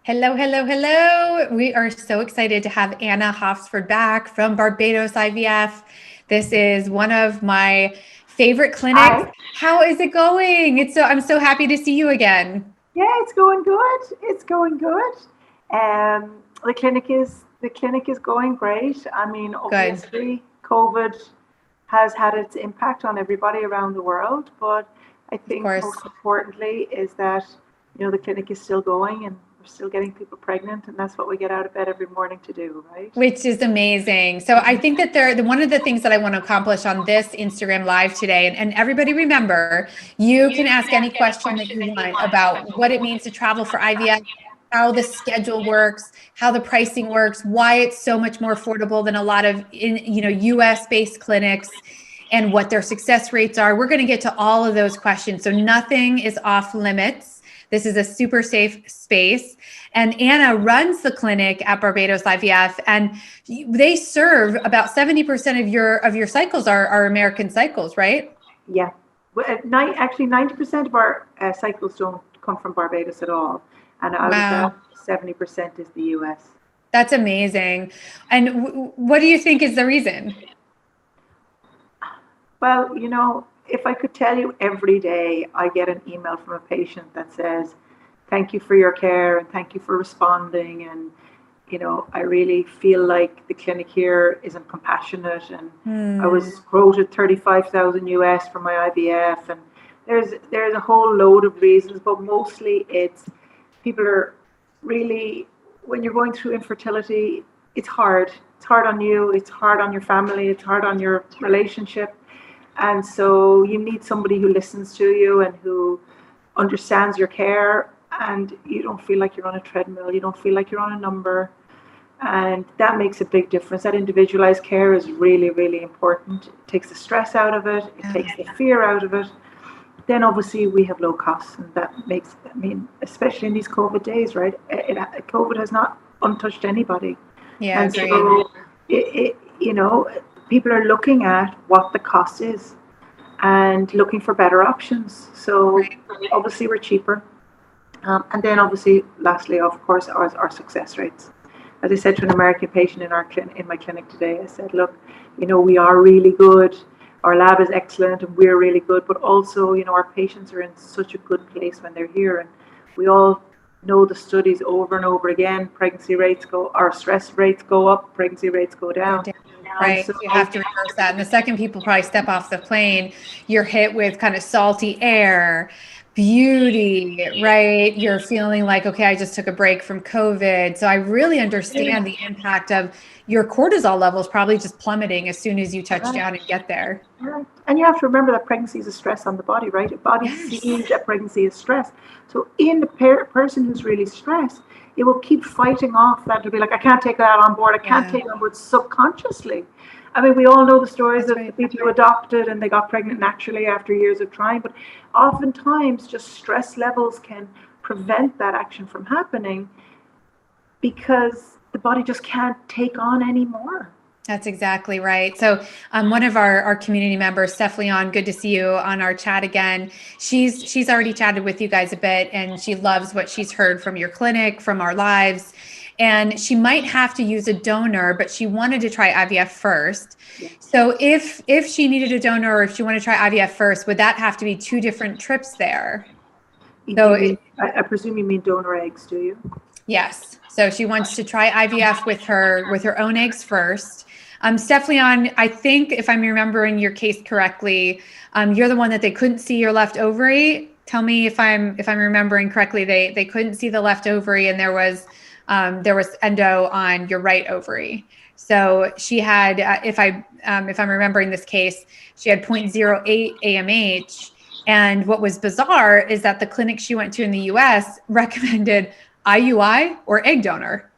Hello, hello, hello. We are so excited to have Anna Hofsford back from Barbados IVF. This is one of my favorite clinics. Hi. How is it going? I'm so happy to see you again. Yeah, it's going good. It's going good. The clinic is going great. I mean, obviously, COVID has had its impact on everybody around the world, but I think most importantly is that the clinic is still going and we're still getting people pregnant, and that's what we get out of bed every morning to do, right? Which is amazing. So I think that one of the things that I want to accomplish on this Instagram Live today, and everybody remember, you can ask any question that you want about what it means to travel for IVF, how the schedule works, how the pricing works, why it's so much more affordable than a lot of US based clinics, and what their success rates are. We're going to get to all of those questions. So nothing is off limits. This is a super safe space. And Anna runs the clinic at Barbados IVF, and they serve about 70% of your cycles are American cycles, right? Yeah. Actually, 90% of our cycles don't come from Barbados at all. And out of that, 70% is the US. That's amazing. And what do you think is the reason? Well, if I could tell you, every day I get an email from a patient that says, thank you for your care and thank you for responding. And, I really feel like the clinic here isn't compassionate. And I was quoted 35,000 US for my IVF. And there's a whole load of reasons, but mostly it's people are really, when you're going through infertility, it's hard. It's hard on you. It's hard on your family. It's hard on your relationship. And so you need somebody who listens to you and who understands your care, and you don't feel like you're on a treadmill. You don't feel like you're on a number. And that makes a big difference. That individualized care is really, really important. It takes the stress out of it. It takes the fear out of it. Then obviously we have low costs, and that makes, especially in these COVID days, right? COVID has not untouched anybody. Yeah, and so people are looking at what the cost is and looking for better options. So obviously we're cheaper. And then obviously, lastly, of course, our success rates. As I said to an American patient in my clinic today, I said, look, we are really good. Our lab is excellent and we're really good. But also, our patients are in such a good place when they're here. And we all know the studies over and over again. Our stress rates go up, pregnancy rates go down. Right. So you have to reverse that. And the second people probably step off the plane, you're hit with kind of salty air, beauty, right? You're feeling like, okay, I just took a break from COVID. So I really understand the impact of your cortisol levels probably just plummeting as soon as you touch down and get there. Right. And you have to remember that pregnancy is a stress on the body, right? The body sees that pregnancy is stress. So in the person who's really stressed, it will keep fighting off that. It'll be like, I can't take that on board. I can't take it on board subconsciously. We all know the stories of the people who adopted and they got pregnant naturally after years of trying. But oftentimes, just stress levels can prevent that action from happening because the body just can't take on anymore. That's exactly right. So one of our community members, Steph Leon, good to see you on our chat again. She's already chatted with you guys a bit, and she loves what she's heard from your clinic, from our lives. And she might have to use a donor, but she wanted to try IVF first. Yes. So if she needed a donor, or if she wanted to try IVF first, would that have to be two different trips there? I presume you mean donor eggs, do you? Yes. So she wants to try IVF with her own eggs first. Steph Leon, I think if I'm remembering your case correctly, you're the one that they couldn't see your left ovary. Tell me if I'm remembering correctly. They couldn't see the left ovary, and there was endo on your right ovary. So she had, if I'm remembering this case, she had 0.08 AMH. And what was bizarre is that the clinic she went to in the US recommended IUI or egg donor.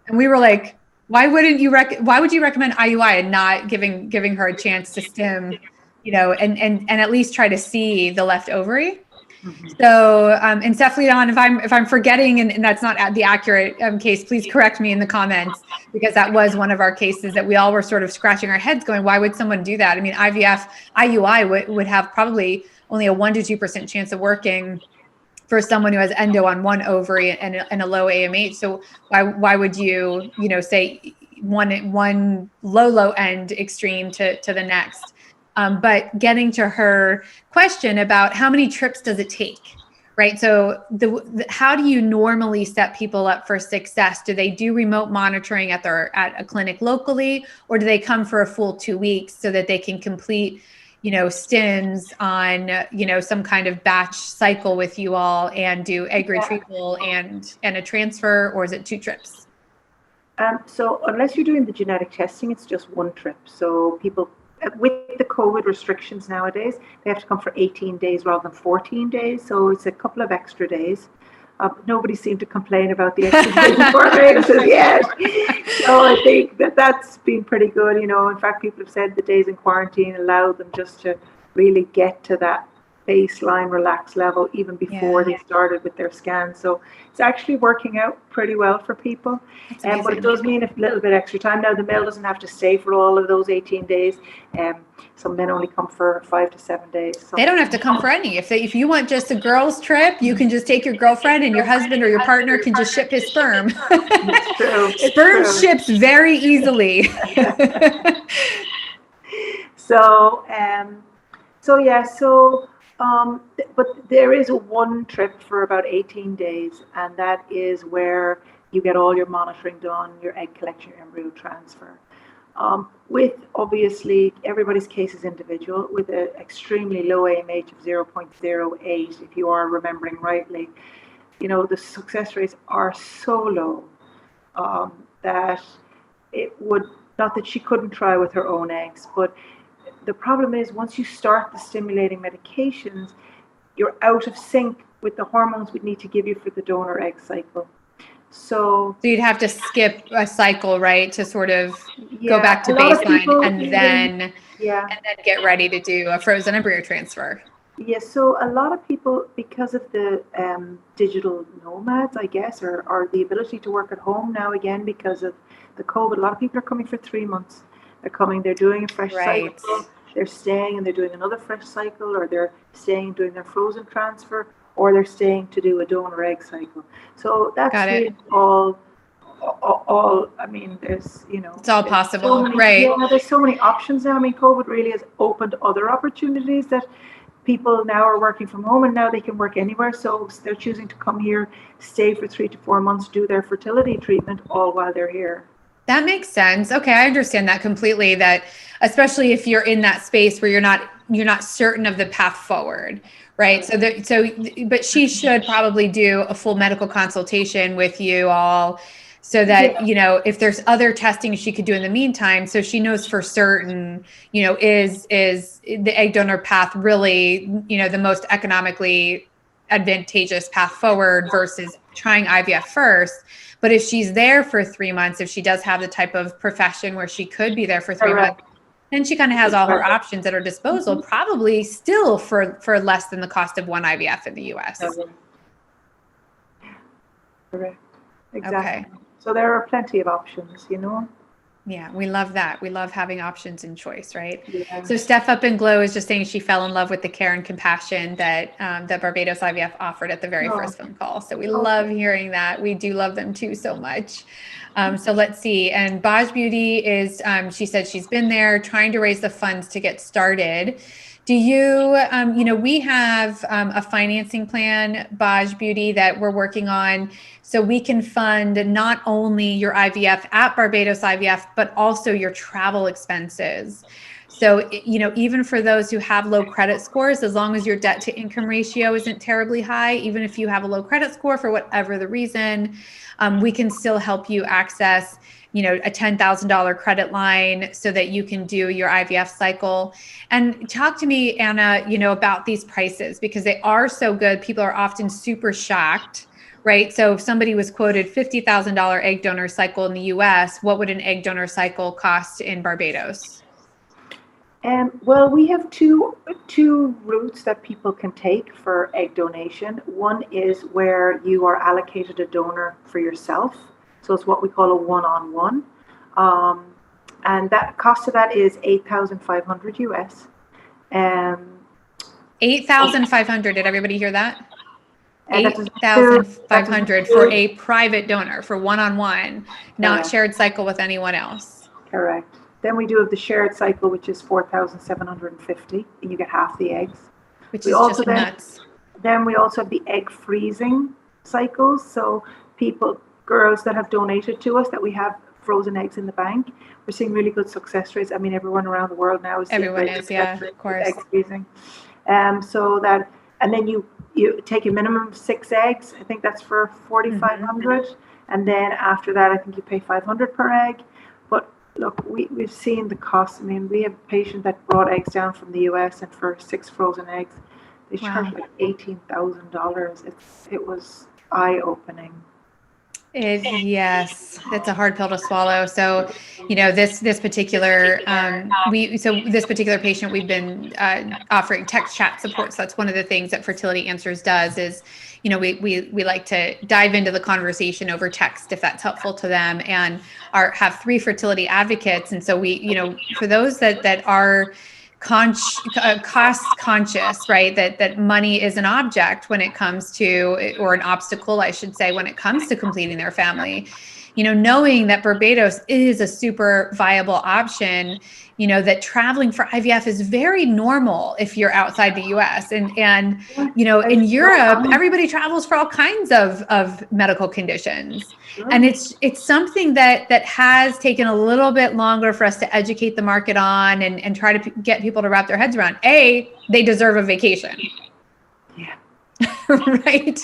And we were like, why would you recommend IUI and not giving her a chance to stim, and at least try to see the left ovary? Mm-hmm. So, and Steph Leon, if I'm forgetting and that's not the accurate case, please correct me in the comments, because that was one of our cases that we all were sort of scratching our heads going, why would someone do that? IUI would have probably only a 1 to 2% chance of working for someone who has endo on one ovary and a low AMH. So why would you, say one low end extreme to the next? But getting to her question about how many trips does it take? Right. So how do you normally set people up for success? Do they do remote monitoring at a clinic locally, or do they come for a full 2 weeks so that they can complete, stins on, some kind of batch cycle with you all and do egg retrieval and a transfer, or is it 2 trips? So unless you're doing the genetic testing, it's just 1 trip. So people, with the COVID restrictions nowadays, they have to come for 18 days rather than 14 days. So it's a couple of extra days. Nobody seemed to complain about the extra days before Vegas yet. So I think that's been pretty good. In fact, people have said the days in quarantine allowed them just to really get to that baseline relaxed level even before they started with their scans. So it's actually working out pretty well for people. But it does mean a little bit extra time. Now, the male doesn't have to stay for all of those 18 days. Some men only come for 5 to 7 days. So they don't have to come for any. If you want just a girls' trip, you can just take your girlfriend, and your husband or your partner can just ship his sperm. It's true. Sperm ships very easily. But there is 1 trip for about 18 days, and that is where you get all your monitoring done, your egg collection, your embryo transfer. With obviously everybody's case is individual, with an extremely low AMH of 0.08, if you are remembering rightly, the success rates are so low that it would, not that she couldn't try with her own eggs, but the problem is once you start the stimulating medications, you're out of sync with the hormones we need to give you for the donor egg cycle. So you'd have to skip a cycle, right, to sort of go back to baseline and then get ready to do a frozen embryo transfer. Yes, so a lot of people, because of the digital nomads, I guess, or the ability to work at home now again because of the COVID, a lot of people are coming for 3 months. They're doing a fresh cycle, they're staying and they're doing another fresh cycle, or they're staying and doing their frozen transfer, or they're staying to do a donor egg cycle. So that's really all, I mean, there's, it's all possible, right? Yeah, there's so many options now. I mean, COVID really has opened other opportunities that people now are working from home, and now they can work anywhere. So they're choosing to come here, stay for 3 to 4 months, do their fertility treatment all while they're here. That makes sense. Okay, I understand that completely. That especially if you're in that space where you're not certain of the path forward, right? But she should probably do a full medical consultation with you all, so that if there's other testing she could do in the meantime, so she knows for certain, is the egg donor path really the most economically advantageous path forward versus trying IVF first. But if she's there for 3 months, if she does have the type of profession where she could be there for 3 months, then she kind of has all her options at her disposal, probably still for less than the cost of one IVF in the US. Correct. Exactly. Okay. So there are plenty of options, Yeah, we love that. We love having options and choice, right? Yeah. So Steph Up and Glow is just saying she fell in love with the care and compassion that Barbados IVF offered at the very first phone call. So we love hearing that. We do love them too so much. So let's see. And Baj Beauty is, she said she's been there trying to raise the funds to get started. Do you, we have a financing plan, Baj Beauty, that we're working on, so we can fund not only your IVF at Barbados IVF, but also your travel expenses. So, even for those who have low credit scores, as long as your debt to income ratio isn't terribly high, even if you have a low credit score for whatever the reason, we can still help you access a $10,000 credit line so that you can do your IVF cycle. And talk to me, Anna, about these prices, because they are so good. People are often super shocked, right? So if somebody was quoted $50,000 egg donor cycle in the US, what would an egg donor cycle cost in Barbados? Well, we have two routes that people can take for egg donation. One is where you are allocated a donor for yourself. So it's what we call a one-on-one. And that cost of that is $8,500 US. 8,500. Did everybody hear that? And that does not $8,500 for include- a private donor for one-on-one, not Correct. shared cycle with anyone else. Correct. Then we do have the shared cycle, which is 4,750, and you get half the eggs. Which We is also just nuts. Then we also have the egg freezing cycles. So girls that have donated to us that we have frozen eggs in the bank, we're seeing really good success rates. I mean, everyone around the world now is seeing Everyone great is, success yeah, rates of course. with egg freezing. And then you take a minimum of 6 eggs. I think that's for 4,500. And then after that, I think you pay 500 per egg. But look, we've seen the cost. I mean, we have a patient that brought eggs down from the US, and for 6 frozen eggs, they charged like $18,000. It was eye-opening. Yes, it's a hard pill to swallow. So, this particular this particular patient, we've been offering text chat support. So that's one of the things that Fertility Answers does is, we like to dive into the conversation over text if that's helpful to them, and have 3 fertility advocates. And so we, for those that are cost conscious, right? That money is an object when it comes to, or an obstacle, I should say, when it comes to completing their family. Knowing that Barbados is a super viable option, that traveling for IVF is very normal if you're outside the US. And in Europe, everybody travels for all kinds of medical conditions. And it's something that has taken a little bit longer for us to educate the market on and try to get people to wrap their heads around. They deserve a vacation. Yeah. Right?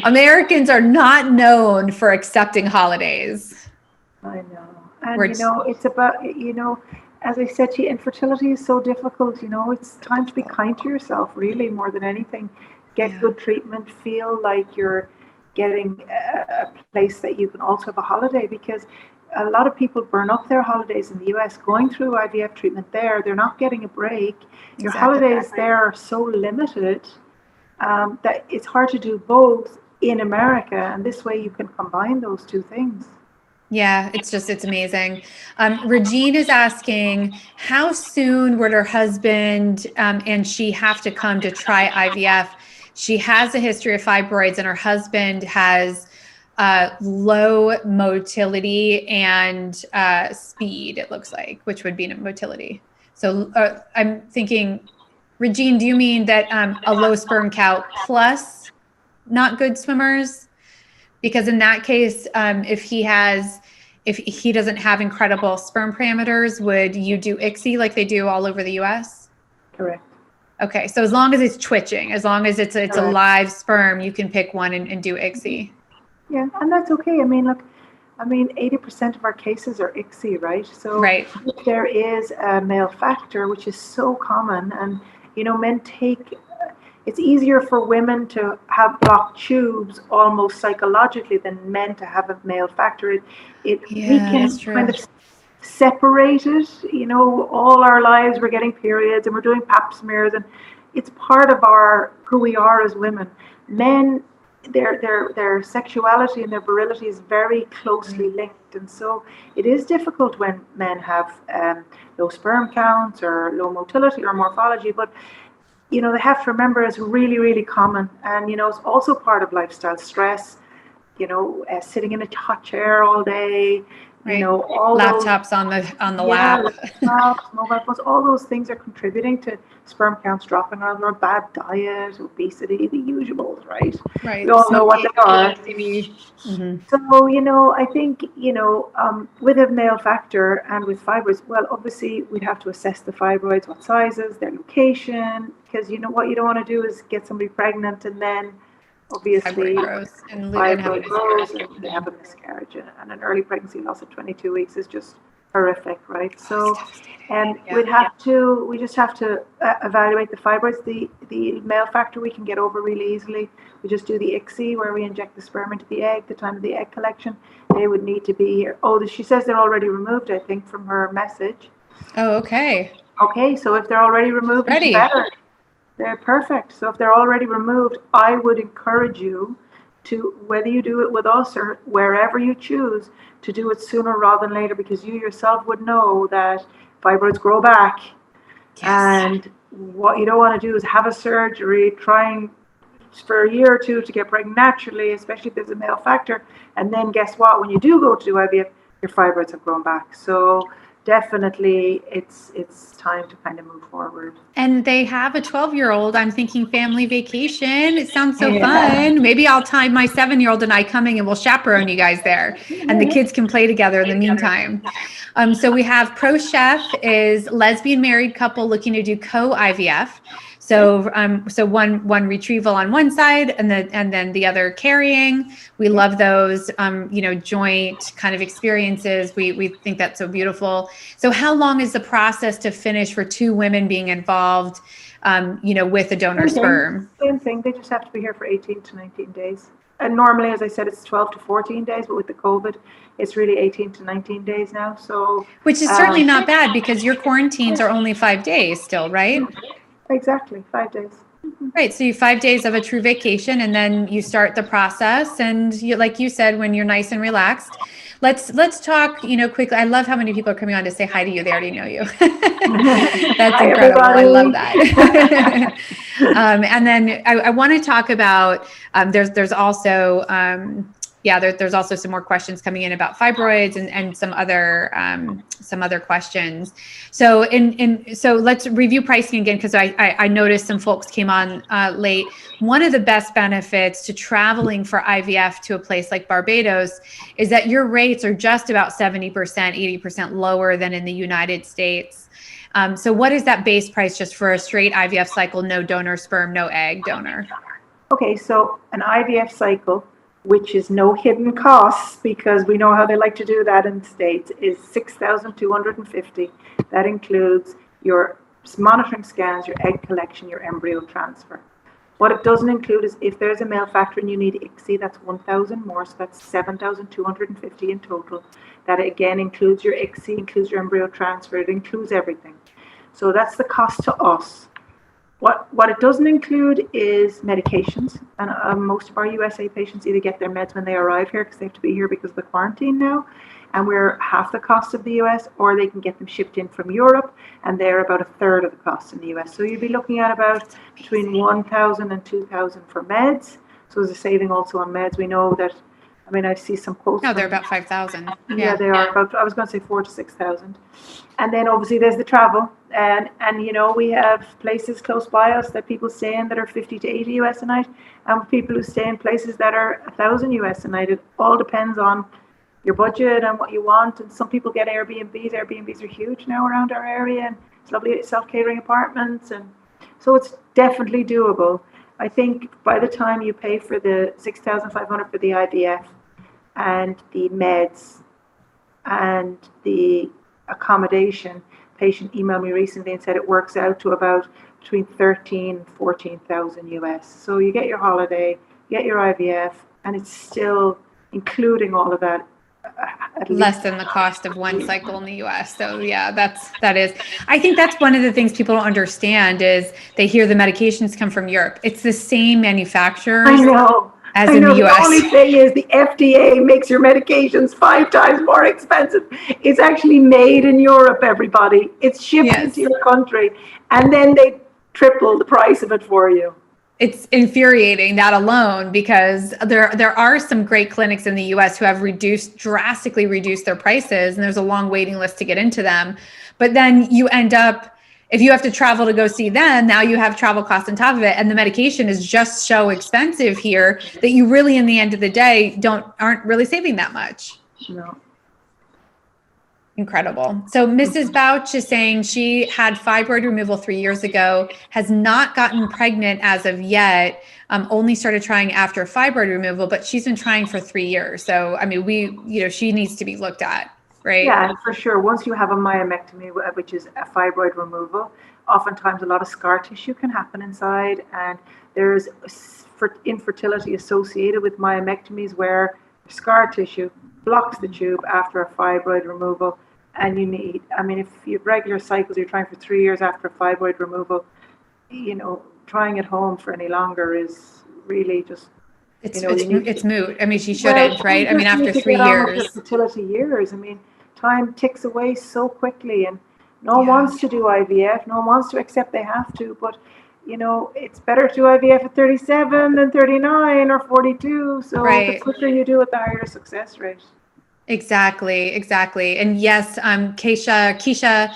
Americans are not known for accepting holidays. I know. And it's about, as I said to you, infertility is so difficult. It's time to be kind to yourself, really, more than anything. Get good treatment, feel like you're getting a place that you can also have a holiday, because a lot of people burn up their holidays in the US going through IVF treatment there. They're not getting a break. Your holidays there are so limited that it's hard to do both in America, and this way you can combine those two things. Yeah, it's amazing. Regine is asking, how soon would her husband and she have to come to try IVF? She has a history of fibroids, and her husband has low motility and speed, it looks like, which would be motility. So I'm thinking, Regine, do you mean that a low sperm count plus not good swimmers? Because in that case, if he doesn't have incredible sperm parameters, would you do ICSI like they do all over the US? Correct. Okay, so as long as it's twitching, as long as it's a live sperm, you can pick one and do ICSI. Yeah, and that's okay. I mean, look, 80% of our cases are ICSI, right? So if there is a male factor, which is so common, and men take. It's easier for women to have blocked tubes almost psychologically than men to have a male factor. We can kind of separate it. All our lives we're getting periods and we're doing pap smears, and it's part of who we are as women. Men, their sexuality and their virility is very closely linked, and so it is difficult when men have low sperm counts or low motility or morphology, but they have to remember it's really, really common. And, it's also part of lifestyle stress, sitting in a hot chair all day, all laptops on the lap. Laptops, mobile phones, all those things are contributing to sperm counts dropping, or a bad diet, obesity, the usuals, right? Right. We all know what they are. So, I think, with a male factor and with fibroids, well, obviously we'd have to assess the fibroids, what sizes, their location, because what you don't want to do is get somebody pregnant and then obviously fibroid grows and they have a miscarriage, and an early pregnancy loss at 22 weeks is just horrific, right? So, and we just have to evaluate the fibroids. The male factor we can get over really easily. We just do the ICSI where we inject the sperm into the egg. The time of the egg collection, they would need to be here. She says they're already removed, I think, from her message. Oh, okay. Okay, so if they're already removed, Ready. It's better. They're perfect. So if they're already removed, I would encourage you to, whether you do it with us or wherever you choose, to do it sooner rather than later, because you yourself would know that fibroids grow back. Yes. And what you don't want to do is have a surgery, try and for a year or two to get pregnant naturally, especially if there's a male factor. And then guess what? When you do go to do IVF, your fibroids have grown back. So definitely it's time to kind of move forward. And they have a 12-year-old. I'm thinking family vacation. It sounds so fun. Maybe I'll time my 7-year-old and I coming and we'll chaperone you guys there. And the kids can play together in the meantime. So we have Pro Chef is lesbian married couple looking to do co-IVF. So one retrieval on one side and then the other carrying. We love those joint kind of experiences. We think that's so beautiful. So how long is the process to finish for two women being involved with a donor sperm? Same thing. They just have to be here for 18 to 19 days. And normally, as I said, it's 12 to 14 days, but with the COVID, it's really 18 to 19 days now. So which is certainly not bad because your quarantines are only 5 days still, right? Exactly, 5 days. Right. So you 5 days of a true vacation and then you start the process. And like you said, when you're nice and relaxed, let's talk, quickly. I love how many people are coming on to say hi to you. They already know you. That's Hi, incredible. everybody. I love that. And then I want to talk about, there's also, there's also some more questions coming in about fibroids and some other questions. So so let's review pricing again, because I noticed some folks came on late. One of the best benefits to traveling for IVF to a place like Barbados is that your rates are just about 70%, 80% lower than in the United States. So what is that base price just for a straight IVF cycle, no donor sperm, no egg donor? Okay, so an IVF cycle, which is no hidden costs, because we know how they like to do that in the States, is $6,250. That includes your monitoring scans, your egg collection, your embryo transfer. What it doesn't include is if there's a male factor and you need ICSI, that's $1,000 more, so that's $7,250 in total. That again includes your ICSI, includes your embryo transfer, it includes everything. So that's the cost to us. What it doesn't include is medications, and most of our USA patients either get their meds when they arrive here because they have to be here because of the quarantine now, and we're half the cost of the US, or they can get them shipped in from Europe, and they're about a third of the cost in the US. So you'd be looking at about between $1,000 and $2,000 for meds. So there's a saving also on meds. We know that. I mean, I see some quotes. No, they're about 5,000. Yeah, they are about. I was going to say 4,000 to 6,000, and then obviously there's the travel, and we have places close by us that people stay in that are 50 to 80 US a night, and people who stay in places that are 1,000 US a night. It all depends on your budget and what you want. And some people get Airbnbs. Airbnbs are huge now around our area, and it's lovely self-catering apartments, and so it's definitely doable. I think by the time you pay for the $6,500 for the IVF and the meds and the accommodation, patient emailed me recently and said it works out to about between 13 and 14,000 US. So you get your holiday, you get your IVF, and it's still including all of that. Less than the cost of one cycle in the US. So yeah, that is. I think that's one of the things people don't understand is they hear the medications come from Europe. It's the same manufacturers. I know. As in the US. The only thing is the FDA makes your medications 5 times more expensive. It's actually made in Europe, everybody. It's shipped into your country, and then they triple the price of it for you. It's infuriating, that alone, because there are some great clinics in the US who have drastically reduced their prices, and there's a long waiting list to get into them. But then you end up, if you have to travel to go see them, now you have travel costs on top of it, and the medication is just so expensive here that you really, in the end of the day, aren't really saving that much. No. Incredible. So Mrs. Bouch is saying she had fibroid removal 3 years ago, has not gotten pregnant as of yet, only started trying after fibroid removal, but she's been trying for 3 years. So, I mean, she needs to be looked at. Right. Yeah, for sure. Once you have a myomectomy, which is a fibroid removal, oftentimes a lot of scar tissue can happen inside, and there's infertility associated with myomectomies where scar tissue blocks the tube after a fibroid removal, and if you have regular cycles, you're trying for 3 years after a fibroid removal, trying at home for any longer is really just. It's moot. I mean, she shouldn't, right? I mean, after 3 years. Fertility years. I mean, time ticks away so quickly, and no one wants to do IVF. No one wants to accept they have to. But it's better to do IVF at 37 than 39 or 42. So the quicker you do it, the higher the success rate. Exactly. And yes, Keisha,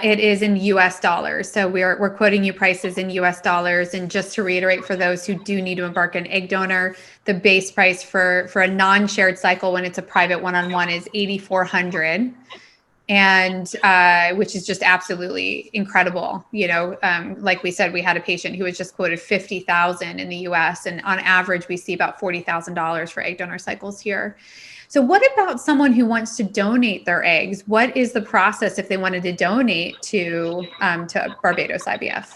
it is in US dollars. So we're quoting you prices in US dollars. And just to reiterate, for those who do need to embark on egg donor, the base price for a non-shared cycle when it's a private one-on-one is $8,400. And which is just absolutely incredible. Like we said, we had a patient who was just quoted $50,000 in the US, and on average, we see about $40,000 for egg donor cycles here. So what about someone who wants to donate their eggs? What is the process if they wanted to donate to Barbados IVF?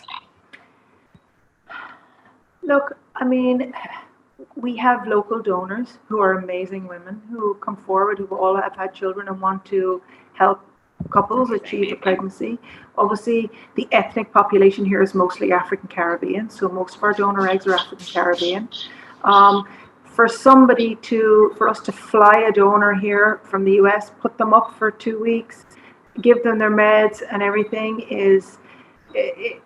Look, I mean, we have local donors who are amazing women who come forward, who all have had children and want to help couples achieve a pregnancy. Obviously, the ethnic population here is mostly African Caribbean, so most of our donor eggs are African Caribbean. For us to fly a donor here from the US, put them up for 2 weeks, give them their meds and everything is,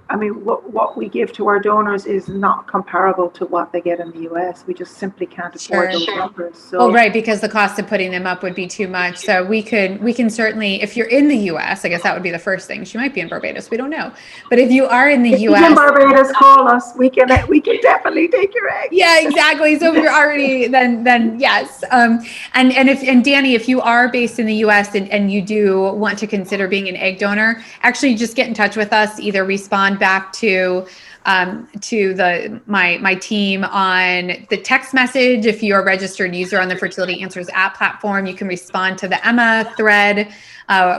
what we give to our donors is not comparable to what they get in the US. We just simply can't afford those numbers. So, right, because the cost of putting them up would be too much. So we can certainly, if you're in the US, I guess that would be the first thing. She might be in Barbados, we don't know. But if you are in the US, in Barbados, call us. We can definitely take your egg. Yeah, exactly. So if you're already, then yes. And Danny, if you are based in the US and you do want to consider being an egg donor, actually just get in touch with us. Either respond back to my team on the text message. If you're a registered user on the Fertility Answers app platform, you can respond to the Emma thread.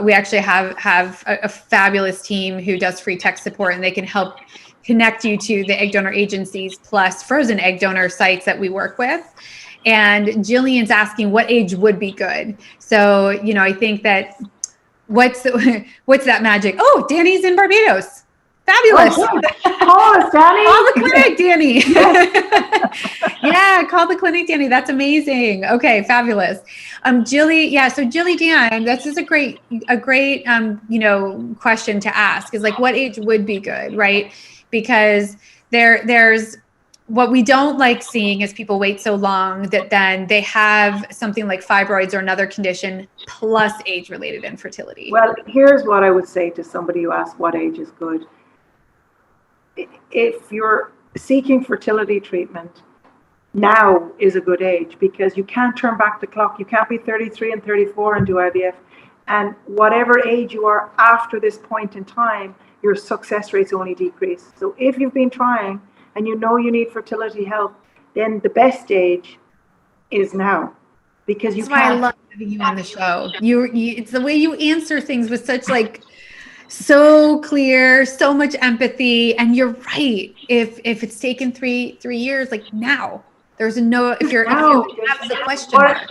We actually have a fabulous team who does free tech support, and they can help connect you to the egg donor agencies plus frozen egg donor sites that we work with. And Jillian's asking what age would be good. So, I think that what's that magic? Oh, Danny's in Barbados. Fabulous. Oh, call us, Danny. Call the clinic, Danny. Yeah, call the clinic, Danny. That's amazing. Okay, fabulous. Jilly Dan, this is a great question to ask, is like what age would be good, right? Because there's what we don't like seeing is people wait so long that then they have something like fibroids or another condition plus age-related infertility. Well, here's what I would say to somebody who asks what age is good. If you're seeking fertility treatment, now is a good age, because you can't turn back the clock. You can't be 33 and 34 and do IVF. And whatever age you are after this point in time, your success rates only decrease. So if you've been trying and you know you need fertility help, then the best age is now, because you can't. That's why I love having you on the show. It's the way you answer things with such so clear, so much empathy. And you're right. If it's taken three years, now there's if you have the question mark.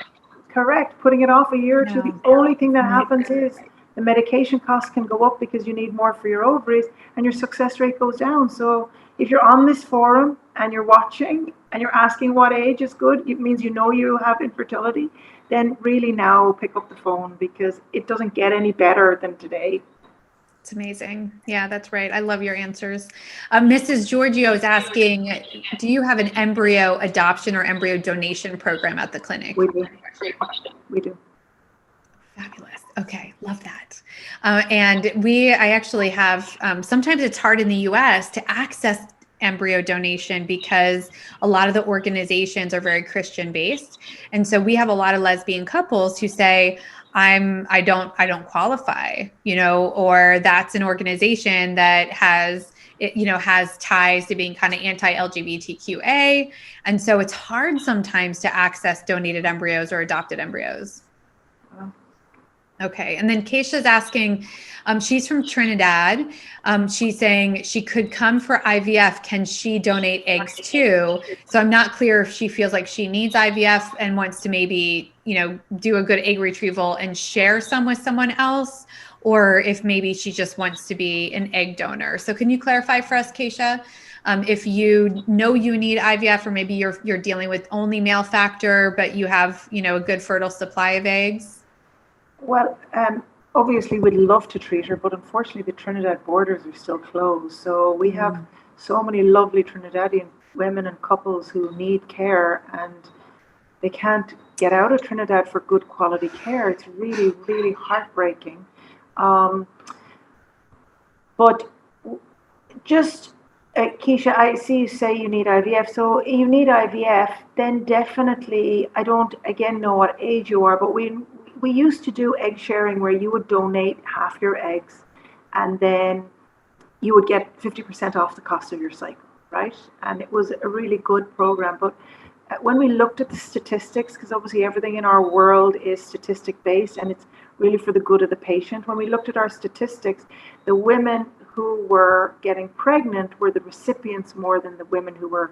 Correct. Putting it off a year or two. The only thing that happens is the medication costs can go up because you need more for your ovaries, and your success rate goes down. So if you're on this forum and you're watching and you're asking what age is good, it means you have infertility, then really now pick up the phone, because it doesn't get any better than today. It's amazing. Yeah, that's right. I love your answers. Mrs. Giorgio is asking, do you have an embryo adoption or embryo donation program at the clinic? We do. Great question. We do. Fabulous. Okay. Love that. And I actually have, sometimes it's hard in the US to access embryo donation because a lot of the organizations are very Christian based. And so we have a lot of lesbian couples who say, I don't qualify, or that's an organization that has ties to being kind of anti-LGBTQA. And so it's hard sometimes to access donated embryos or adopted embryos. Okay. And then Keisha's asking, she's from Trinidad. She's saying she could come for IVF. Can she donate eggs too? So I'm not clear if she feels like she needs IVF and wants to maybe, do a good egg retrieval and share some with someone else, or if maybe she just wants to be an egg donor. So can you clarify for us, Keisha, if you know you need IVF, or maybe you're dealing with only male factor, but you have, a good fertile supply of eggs? Well, obviously we'd love to treat her, but unfortunately the Trinidad borders are still closed. So we have so many lovely Trinidadian women and couples who need care, and they can't get out of Trinidad for good quality care. It's really, really heartbreaking. But just, Keisha, I see you say you need IVF. So you need IVF, then definitely, I don't, again, know what age you are, but we used to do egg sharing where you would donate half your eggs and then you would get 50% off the cost of your cycle, right? And it was a really good program. But when we looked at the statistics, because obviously everything in our world is statistic based and it's really for the good of the patient. When we looked at our statistics, the women who were getting pregnant were the recipients more than the women who were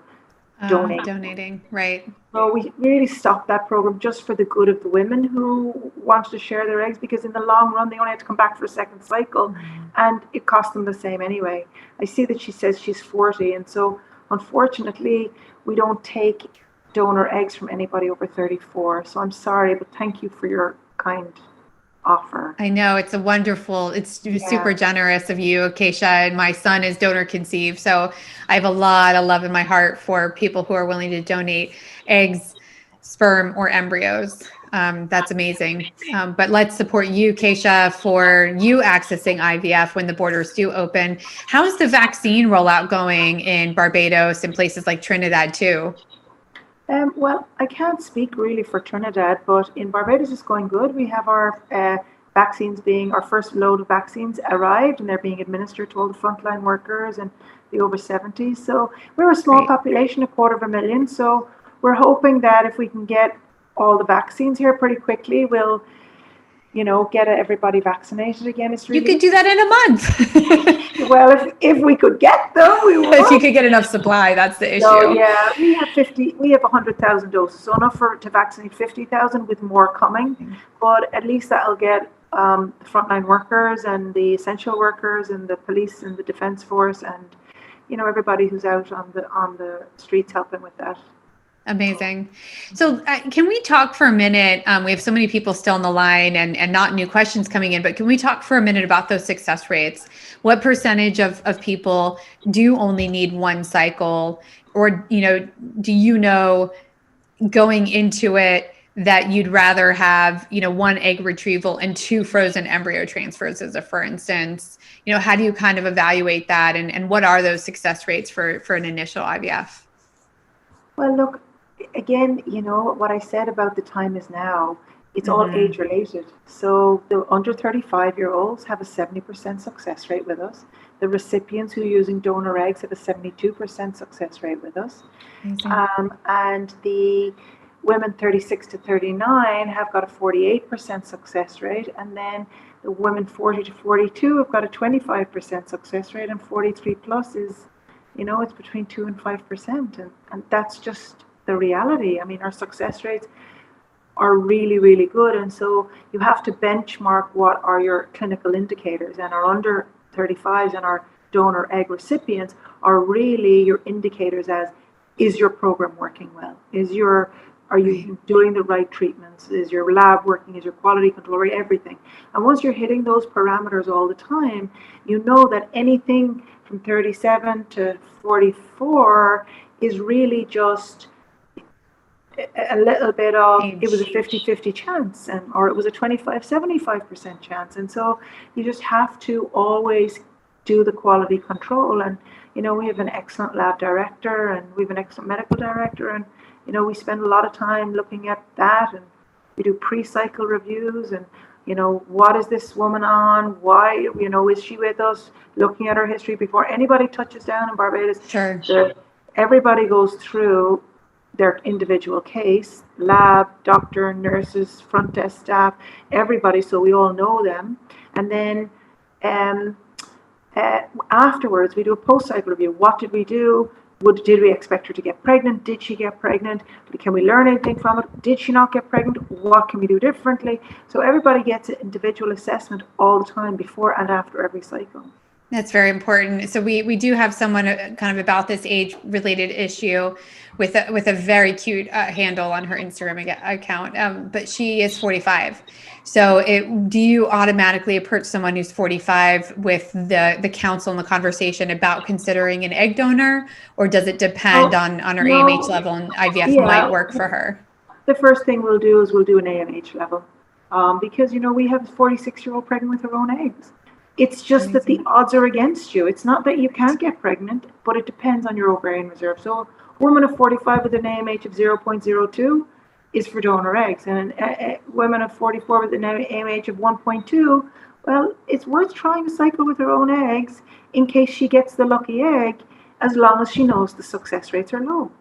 donating, right? So we really stopped that program just for the good of the women who wanted to share their eggs, because in the long run, they only had to come back for a second cycle and it cost them the same anyway. I see that she says she's 40. And so unfortunately, we don't take donor eggs from anybody over 34. So I'm sorry, but thank you for your kind offer. I know it's super generous of you, Keisha, and my son is donor conceived. So I have a lot of love in my heart for people who are willing to donate eggs, sperm, or embryos. That's amazing. But let's support you, Keisha, for you accessing IVF when the borders do open. How's the vaccine rollout going in Barbados and places like Trinidad too? Well, I can't speak really for Trinidad, but in Barbados it's going good. We have our our first load of vaccines arrived, and they're being administered to all the frontline workers and the over 70s. So we're a small population, 250,000. So we're hoping that if we can get all the vaccines here pretty quickly, we'll, get everybody vaccinated again. It's really, you could do that in a month. Well, if we could get them, we would. If you could get enough supply, that's the issue. So yeah, we have 100,000 doses, so enough to vaccinate 50,000, with more coming. But at least that'll get the frontline workers and the essential workers and the police and the defense force and everybody who's out on the streets helping with that. Amazing. So can we talk for a minute? We have so many people still on the line and not new questions coming in, but can we talk for a minute about those success rates? What percentage of people do only need one cycle? Or, do going into it that you'd rather have, one egg retrieval and 2 frozen embryo transfers for instance? How do you kind of evaluate that? And what are those success rates for an initial IVF? Well, look, again, what I said about the time is now, it's all age related. So the under 35-year-olds have a 70% success rate with us. The recipients who are using donor eggs have a 72% success rate with us. And the women 36 to 39 have got a 48% success rate. And then the women 40 to 42 have got a 25% success rate. And 43 plus is, it's between 2 and 5%. And that's just the reality. I mean, our success rates are really, really good. And so you have to benchmark what are your clinical indicators, and our under 35s and our donor egg recipients are really your indicators as, is your program working well? Are you doing the right treatments? Is your lab working? Is your quality control, everything? And once you're hitting those parameters all the time, you know that anything from 37 to 44 is really just a little bit of, it was a 50-50 chance, or it was a 75% chance. And so you just have to always do the quality control. And, we have an excellent lab director and we have an excellent medical director. And, we spend a lot of time looking at that, and we do pre-cycle reviews and, what is this woman on? Why, is she with us? Looking at her history before anybody touches down in Barbados. Sure. Everybody goes through their individual case, lab, doctor, nurses, front desk staff, everybody, so we all know them. And then afterwards, we do a post-cycle review. What did we do? Did we expect her to get pregnant? Did she get pregnant? Can we learn anything from it? Did she not get pregnant? What can we do differently? So everybody gets an individual assessment all the time, before and after every cycle. That's very important. So we do have someone kind of about this age related issue with a very cute handle on her Instagram account. But she is 45. So do you automatically approach someone who's 45 with the counsel and the conversation about considering an egg donor, or does it depend on her no, AMH level and IVF might work for her? The first thing we'll do is we'll do an AMH level, because we have a 46-year-old pregnant with her own eggs. It's just that the odds are against you. It's not that you can't get pregnant, but it depends on your ovarian reserve. So a woman of 45 with an AMH of 0.02 is for donor eggs, and women of 44 with an AMH of 1.2, well, it's worth trying a cycle with her own eggs in case she gets the lucky egg, as long as she knows the success rates are low.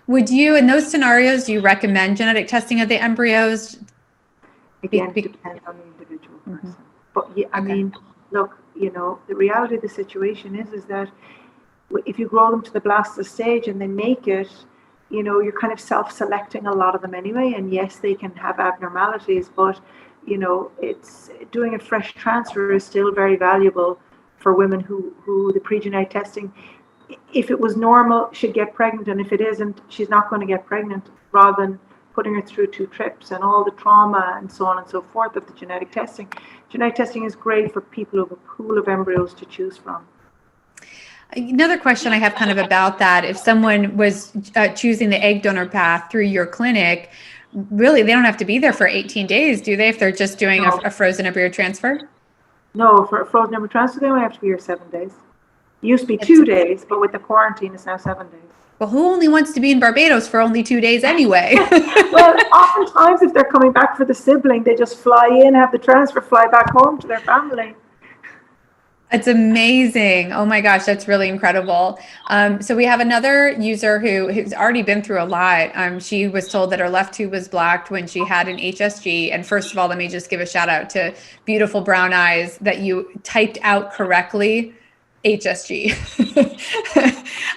Would you, in those scenarios, do you recommend genetic testing of the embryos? Again, it depends on the individual person. But yeah, I mean, look, the reality of the situation is that if you grow them to the blastocyst stage and they make it, you're kind of self-selecting a lot of them anyway. And yes, they can have abnormalities, but it's doing a fresh transfer is still very valuable for women who the pre-genetic testing, if it was normal, she'd get pregnant, and if it isn't, she's not going to get pregnant, rather than putting her through 2 trips and all the trauma and so on and so forth of the genetic testing. Genetic testing is great for people who have a pool of embryos to choose from. Another question I have kind of about that, if someone was choosing the egg donor path through your clinic, really they don't have to be there for 18 days, do they, if they're just doing a frozen embryo transfer? No, for a frozen embryo transfer, they only have to be here 7 days. It used to be 2 days, but with the quarantine, it's now 7 days. Well, who only wants to be in Barbados for only 2 days anyway? Well, oftentimes if they're coming back for the sibling, they just fly in, have the transfer, fly back home to their family. It's amazing. Oh my gosh, that's really incredible. So we have another user who's already been through a lot. She was told that her left tube was blocked when she had an HSG. And first of all, let me just give a shout out to Beautiful Brown Eyes that you typed out correctly. HSG.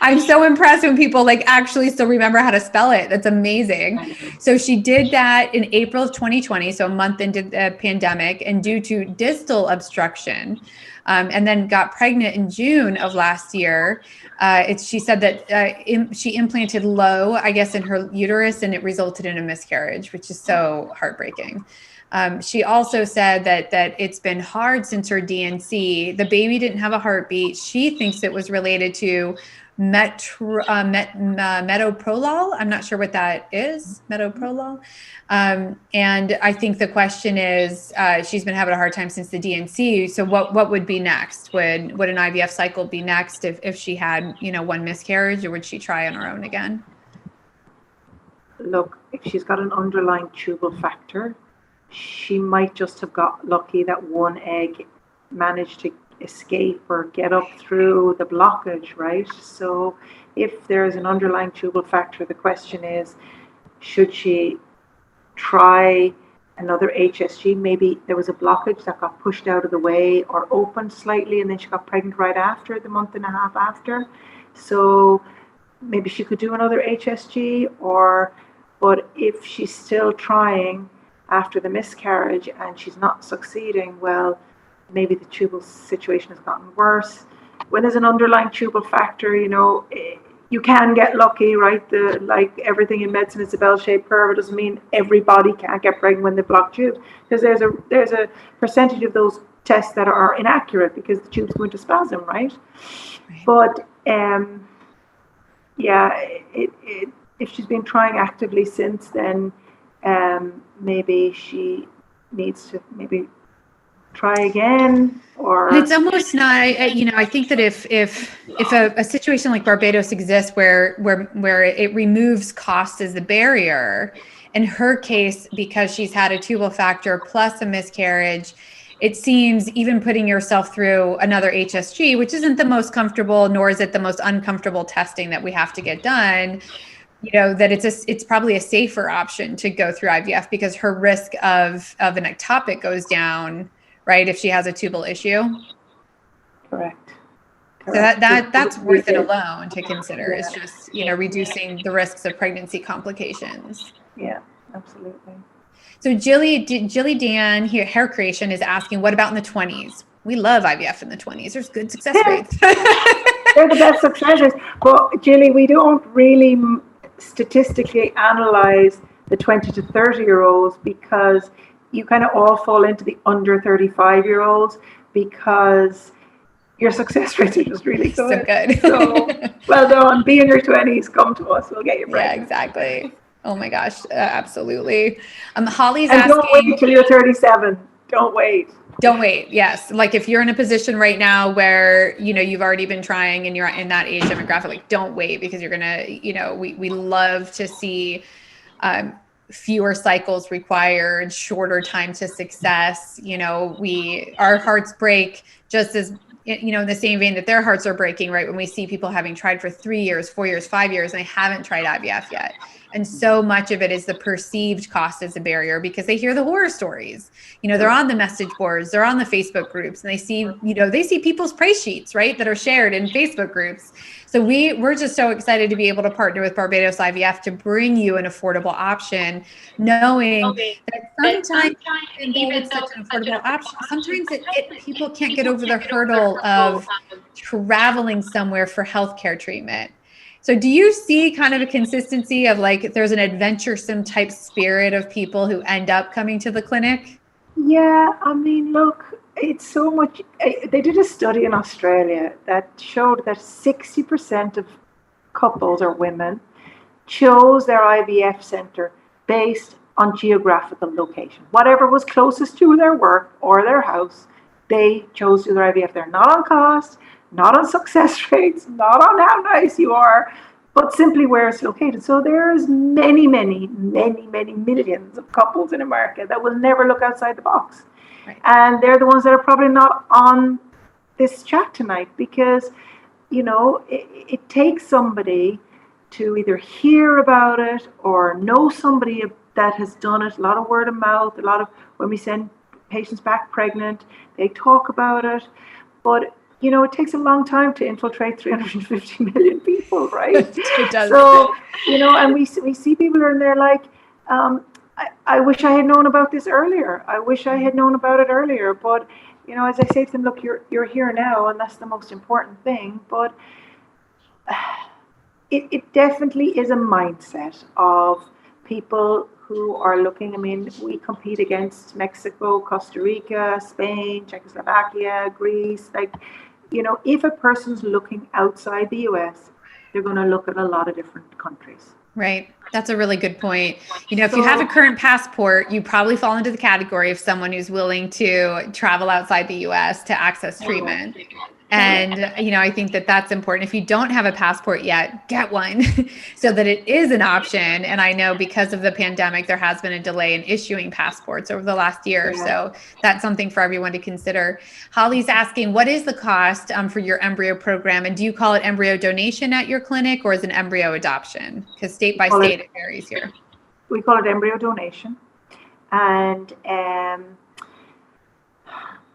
I'm so impressed when people actually still remember how to spell it. That's amazing. So she did that in April of 2020, so a month into the pandemic, and due to distal obstruction, and then got pregnant in June of last year. She said that she implanted low, I guess, in her uterus, and it resulted in a miscarriage, which is so heartbreaking. She also said that it's been hard since her DNC. The baby didn't have a heartbeat. She thinks it was related to metoprolol. I'm not sure what that is, metoprolol. And I think the question is, she's been having a hard time since the DNC. So what would be next? Would an IVF cycle be next if she had, one miscarriage, or would she try on her own again? Look, if she's got an underlying tubal factor, she might just have got lucky that one egg managed to escape or get up through the blockage, right? So if there's an underlying tubal factor, the question is, should she try another HSG? Maybe there was a blockage that got pushed out of the way or opened slightly, and then she got pregnant right after, the month and a half after. So maybe she could do another HSG, but if she's still trying after the miscarriage and she's not succeeding, well, maybe the tubal situation has gotten worse. When there's an underlying tubal factor, you can get lucky, right? Like everything in medicine, it's a bell-shaped curve. It doesn't mean everybody can't get pregnant when they block tubes, because there's a percentage of those tests that are inaccurate because the tubes go into spasm, right? But if she's been trying actively since then, maybe she needs to try again. Or it's almost not, I think that if a situation like Barbados exists where it removes cost as the barrier, in her case, because she's had a tubal factor plus a miscarriage, it seems even putting yourself through another HSG, which isn't the most comfortable, nor is it the most uncomfortable testing that we have to get done, that it's probably a safer option to go through IVF, because her risk of an ectopic goes down, right, if she has a tubal issue. Correct. So that's worth it alone to consider. It's just, reducing the risks of pregnancy complications. Yeah, absolutely. So Jilly Dan here, Hair Creation, is asking, what about in the 20s? we love IVF in the 20s. There's good success rates. They're the best success rates. But Julie, we don't really statistically analyze the 20 to 30-year-olds because you kind of all fall into the under 35-year-olds because your success rates are just really good. So good. So well done. Be in your 20s. Come to us. We'll get you pregnant. Yeah, exactly. Oh my gosh, absolutely. Holly's and asking. Don't wait until you're 37. Don't wait. Don't wait. Yes. Like if you're in a position right now where, you've already been trying and you're in that age demographic, like don't wait because you're going to, we love to see fewer cycles required, shorter time to success. Our hearts break just as, in the same vein that their hearts are breaking, right? When we see people having tried for 3 years, 4 years, 5 years, and they haven't tried IVF yet. And so much of it is the perceived cost as a barrier because they hear the horror stories. They're on the message boards, they're on the Facebook groups, and they see people's price sheets, right, that are shared in Facebook groups. So we're just so excited to be able to partner with Barbados IVF to bring you an affordable option, knowing that sometimes, even though it's such an affordable option, sometimes people can't get over the hurdle of traveling somewhere for healthcare treatment. So do you see kind of a consistency of like there's an adventuresome type spirit of people who end up coming to the clinic? Yeah, I mean, look, it's so much. They did a study in Australia that showed that 60% of couples or women chose their IVF center based on geographical location. Whatever was closest to their work or their house, they chose to do their IVF there. Not on cost, not on success rates, not on how nice you are, but simply where it's located. So there's many millions of couples in America that will never look outside the box. Right. And they're the ones that are probably not on this chat tonight because, it takes somebody to either hear about it or know somebody that has done it. A lot of word of mouth, a lot of when we send patients back pregnant, they talk about it. But it takes a long time to infiltrate 350 million people, right? It does. So, and we see people and they're like, I wish I had known about this earlier. I wish I had known about it earlier. But, as I say to them, look, you're here now, and that's the most important thing. But it definitely is a mindset of people who are looking. I mean, we compete against Mexico, Costa Rica, Spain, Czechoslovakia, Greece, if a person's looking outside the US, they're going to look at a lot of different countries. Right. That's a really good point. If you have a current passport, you probably fall into the category of someone who's willing to travel outside the US to access treatment. And, I think that that's important. If you don't have a passport yet, get one so that it is an option. And I know because of the pandemic, there has been a delay in issuing passports over the last year. Yeah. So that's something for everyone to consider. Holly's asking, what is the cost for your embryo program? And do you call it embryo donation at your clinic or is it an embryo adoption? Because state by state, it varies here. We call it embryo donation. And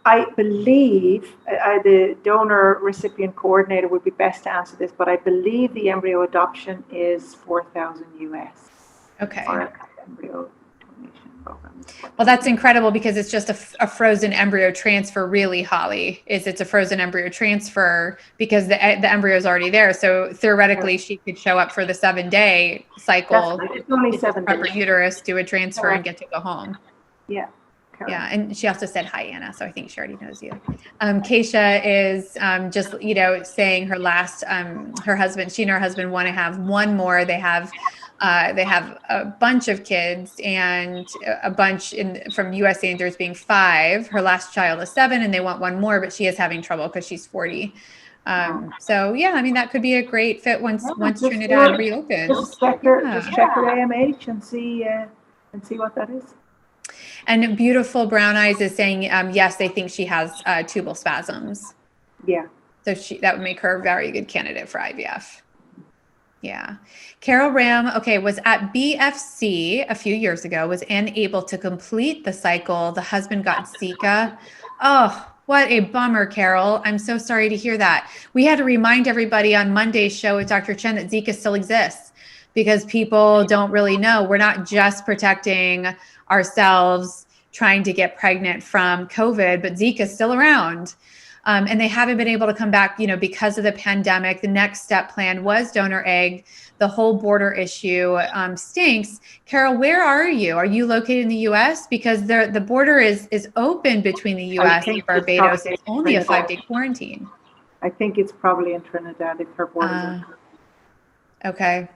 I believe the donor recipient coordinator would be best to answer this, but I believe the embryo adoption is $4,000 US. Okay. For an embryo donation program. Well, that's incredible because it's just a frozen embryo transfer, really, Holly. It's a frozen embryo transfer because the embryo is already there. So theoretically, she could show up for the 7-day cycle. It's only 7 days. Her uterus, do a transfer, and get to go home. Yeah. Yeah, and she also said hi, Anna, so I think she already knows you. Keisha is just saying her last her husband. She and her husband want to have one more. They have a bunch of kids and a bunch from U.S. Andrews being 5. Her last child is 7, and they want one more, but she is having trouble because she's 40. So yeah, I mean that could be a great fit once Trinidad reopens. Just check her AMH and see what that is. And Beautiful Brown Eyes is saying, yes, they think she has tubal spasms. Yeah. So that would make her a very good candidate for IVF. Yeah. Carol Ram, was at BFC a few years ago, was unable to complete the cycle. The husband got Zika. Oh, what a bummer, Carol. I'm so sorry to hear that. We had to remind everybody on Monday's show with Dr. Chen that Zika still exists because people don't really know. We're not just protecting ourselves trying to get pregnant from COVID, but Zika is still around. And they haven't been able to come back, because of the pandemic. The next step plan was donor egg. The whole border issue stinks. Carol, where are you? Are you located in the U.S.? Because the border is open between the U.S. and Barbados. It's only a 5-day quarantine. I think it's probably in Trinidad if her border. Okay.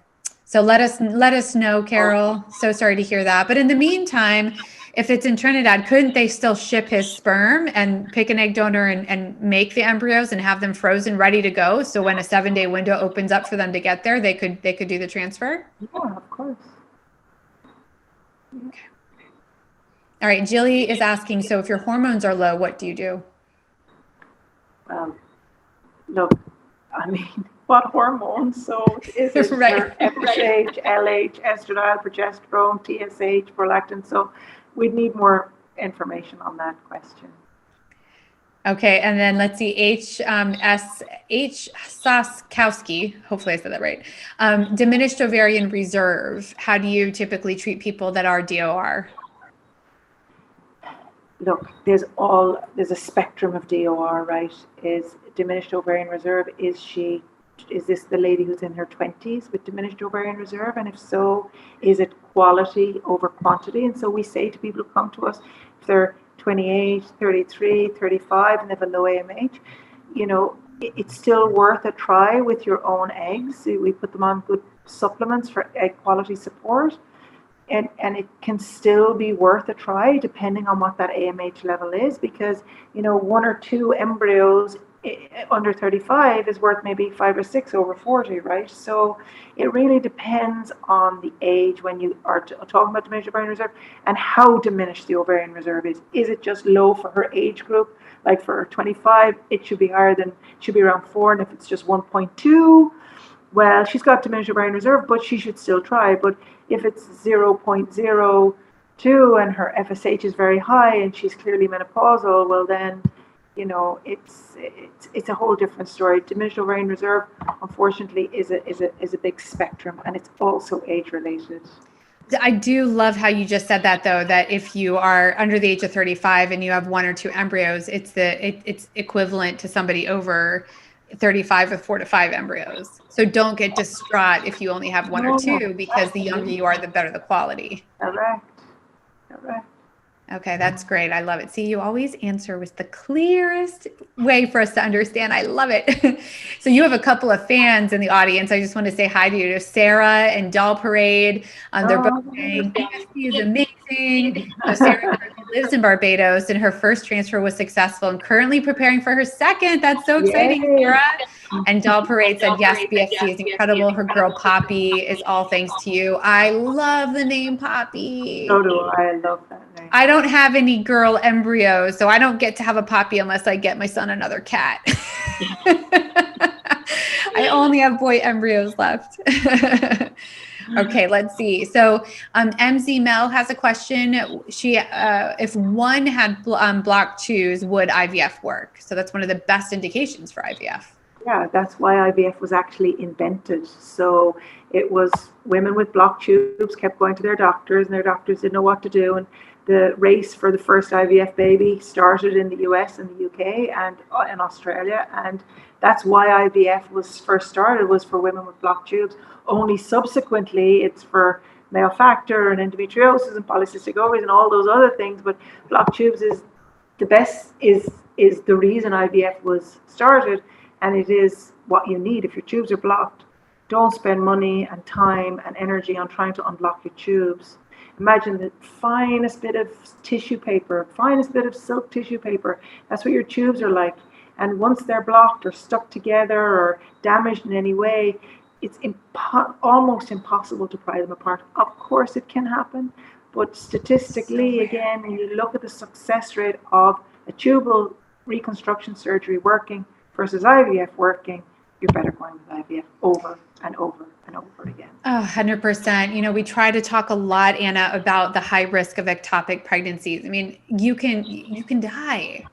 So let us know, Carol. So sorry to hear that. But in the meantime, if it's in Trinidad, couldn't they still ship his sperm and pick an egg donor and make the embryos and have them frozen, ready to go? So when a 7-day window opens up for them to get there, they could do the transfer? Yeah, of course. Okay. All right. Jilly is asking, so if your hormones are low, what do you do? Look, I mean, what hormones? So is it Right. FSH, LH, estradiol, progesterone, TSH, prolactin? So we'd need more information on that question. Okay, and then let's see, H. Saskowski, hopefully I said that right. Diminished ovarian reserve. How do you typically treat people that are DOR? Look, there's a spectrum of DOR, right? Is diminished ovarian reserve, is this the lady who's in her 20s with diminished ovarian reserve? And if so, is it quality over quantity? And so we say to people who come to us, if they're 28, 33, 35, and they have a low AMH, it's still worth a try with your own eggs. We put them on good supplements for egg quality support. And it can still be worth a try depending on what that AMH level is, because 1 or 2 embryos under 35 is worth maybe 5 or 6 over 40, right? So it really depends on the age when you are talking about diminished ovarian reserve and how diminished the ovarian reserve is. Is it just low for her age group? Like for 25, it should be should be around 4, and if it's just 1.2, well, she's got diminished ovarian reserve, but she should still try. But if it's 0.02 and her FSH is very high and she's clearly menopausal, well then, it's a whole different story. Diminished ovarian reserve, unfortunately, is a big spectrum, and it's also age related. I do love how you just said that, though, that if you are under the age of 35 and you have 1 or 2 embryos, it's equivalent to somebody over 35 with 4 to 5 embryos. So don't get distraught if you only have 1 or 2, because the younger you are, the better the quality. Correct. Okay, that's great. I love it. See, you always answer with the clearest way for us to understand. I love it. So you have a couple of fans in the audience. I just want to say hi to you, Sarah and Doll Parade. They're both saying BFC is amazing. So Sarah lives in Barbados, and her first transfer was successful and currently preparing for her second. That's so exciting, Sarah. And Doll Parade said, yes, BFC is incredible. Her girl Poppy is all thanks to you. I love the name Poppy. So do I. I love that name. I don't have any girl embryos, so I don't get to have a Poppy unless I get my son another cat. I only have boy embryos left. Okay, let's see. So MZ Mel has a question. She, if one had blocked twos, would IVF work? So that's one of the best indications for IVF. Yeah, that's why IVF was actually invented. So it was women with blocked tubes kept going to their doctors, and their doctors didn't know what to do. And the race for the first IVF baby started in the US and the UK and in Australia. And that's why IVF was first started, was for women with blocked tubes. Only subsequently, it's for male factor and endometriosis and polycystic ovaries and all those other things. But blocked tubes is the best, is the reason IVF was started. And it is what you need. If your tubes are blocked, don't spend money and time and energy on trying to unblock your tubes. Imagine the finest bit of tissue paper, finest bit of silk tissue paper. That's what your tubes are like. And once they're blocked or stuck together or damaged in any way, it's almost impossible to pry them apart. Of course it can happen, but statistically, again, when you look at the success rate of a tubal reconstruction surgery working versus IVF working, you're better going with IVF over and over and over again. 100%. We try to talk a lot, Anna, about the high risk of ectopic pregnancies. I mean, you can die,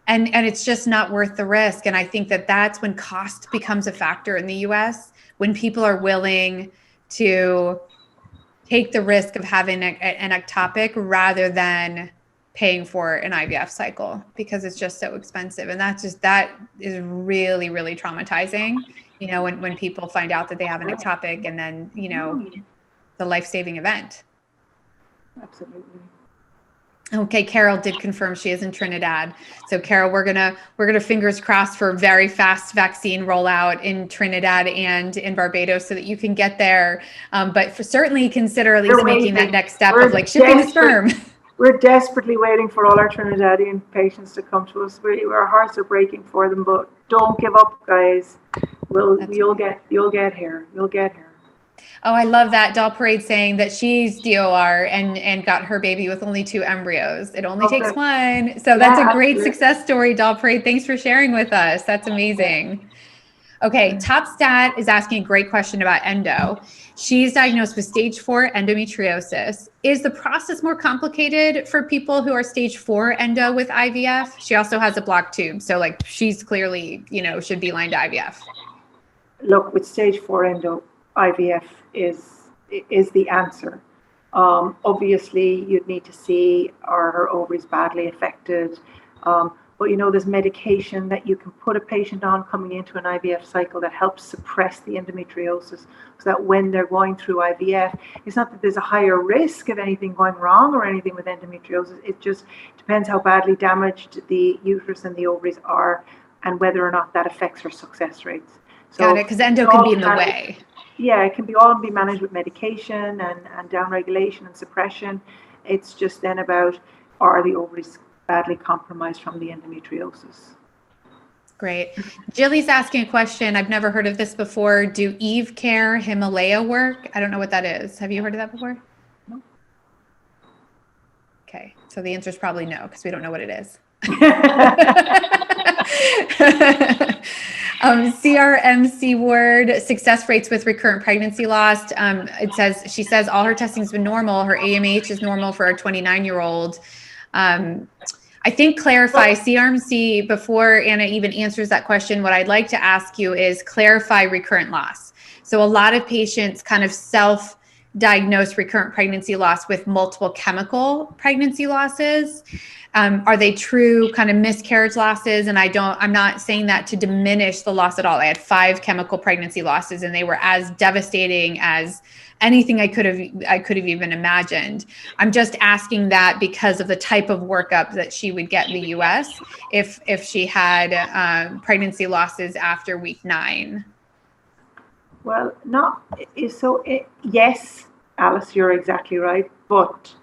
and it's just not worth the risk. And I think that's when cost becomes a factor in the US, when people are willing to take the risk of having an ectopic rather than paying for an IVF cycle because it's just so expensive. And that is really, really traumatizing, you know, when people find out that they have an ectopic and then, you know, the life-saving event. Absolutely. Okay, Carol did confirm she is in Trinidad. So Carol, we're gonna fingers crossed for very fast vaccine rollout in Trinidad and in Barbados so that you can get there. But certainly consider at least making that next step of like shipping the sperm. We're desperately waiting for all our Trinidadian patients to come to us. Our hearts are breaking for them, but don't give up, guys. You'll get here. You'll get here. Oh, I love that. Doll Parade saying that she's DOR and got her baby with only 2 embryos. It only takes 1. So that's a great success story, Doll Parade. Thanks for sharing with us. That's amazing. Okay, Top Stat is asking a great question about endo. She's diagnosed with stage 4 endometriosis. Is the process more complicated for people who are stage 4 endo with IVF? She also has a blocked tube. So like she's clearly, you know, should be lined to IVF. Look, with stage 4 endo, IVF is the answer. Obviously, you'd need to see are her ovaries badly affected. But, you know, there's medication that you can put a patient on coming into an IVF cycle that helps suppress the endometriosis so that when they're going through IVF, it's not that there's a higher risk of anything going wrong or anything with endometriosis. It just depends how badly damaged the uterus and the ovaries are and whether or not that affects her success rates. So got it, because endo can be in the way. Yeah, it can all be managed with medication and downregulation and suppression. It's just then about, are the ovaries badly compromised from the endometriosis? Great. Jilly's asking a question. I've never heard of this before. Do Eve Care Himalaya work? I don't know what that is. Have you heard of that before? No. Okay. So the answer is probably no, because we don't know what it is. CRMC word, success rates with recurrent pregnancy loss. She says all her testing's been normal. Her AMH is normal for a 29-year-old. I think clarify CRMC before Anna even answers that question. What I'd like to ask you is clarify recurrent loss. So a lot of patients kind of self-diagnose recurrent pregnancy loss with multiple chemical pregnancy losses. Are they true kind of miscarriage losses? And I'm not saying that to diminish the loss at all. I had 5 chemical pregnancy losses and they were as devastating as anything I could have even imagined. I'm just asking that because of the type of workup that she would get in the US if she had pregnancy losses after week 9. Well, yes, Alice, you're exactly right. But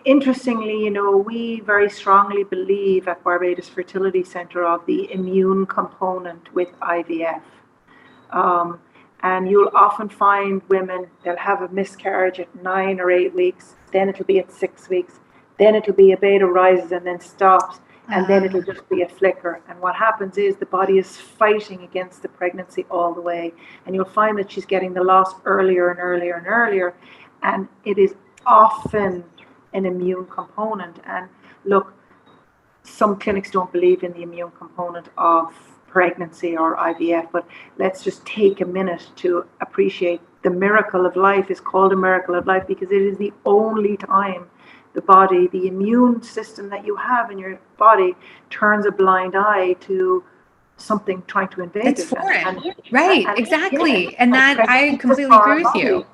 interestingly, you know, we very strongly believe at Barbados Fertility Centre of the immune component with IVF. And you'll often find women, they'll have a miscarriage at 9 or 8 weeks, then it'll be at 6 weeks, then it'll be a beta rises and then stops, and then it'll just be a flicker. And what happens is the body is fighting against the pregnancy all the way. And you'll find that she's getting the loss earlier and earlier and earlier. And it is often an immune component. And look, some clinics don't believe in the immune component of pregnancy or IVF, but let's just take a minute to appreciate the miracle of life. Is called a miracle of life because it is the only time the immune system that you have in your body turns a blind eye to something trying to invade it. It's foreign. Right, exactly. Yeah, and that I completely agree with you.